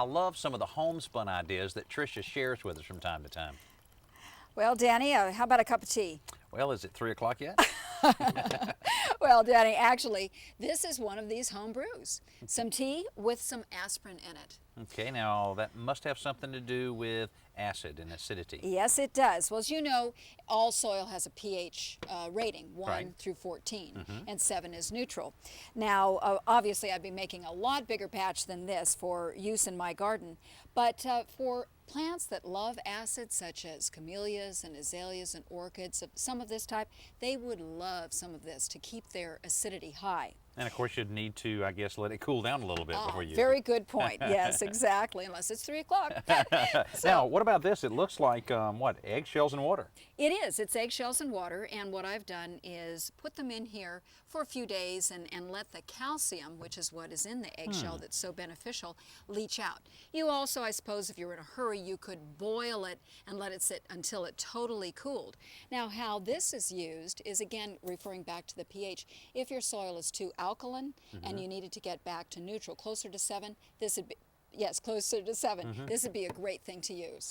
I love some of the homespun ideas that Tricia shares with us from time to time. Well, Danny, how about a cup of tea? Well, is it 3 o'clock yet? Well, Danny, actually, this is one of these home brews. Some tea with some aspirin in it. Okay, now that must have something to do with acid and acidity. Yes, it does. Well, as you know, all soil has a pH rating, 1 Right. through 14, and 7 is neutral. Now, obviously, I'd be making a lot bigger batch than this for use in my garden, but for plants that love acid, such as camellias and azaleas and orchids, some of this type, they would love some of this to keep their acidity high. And of course, you'd need to, I guess, let it cool down a little bit before you use Very it. good point. Yes, exactly, unless it's 3 o'clock. Now, what about this? It looks like, what, eggshells and water? It is. It's eggshells and water, and what I've done is put them in here for a few days and let the calcium, which is what is in the eggshell that's so beneficial, leach out. You also, I suppose, if you're in a hurry, you could boil it and let it sit until it totally cooled. Now, how this is used is, again, referring back to the pH. If your soil is too alkaline and you needed to get back to neutral, closer to 7, this would be, yes, closer to 7, this would be a great thing to use.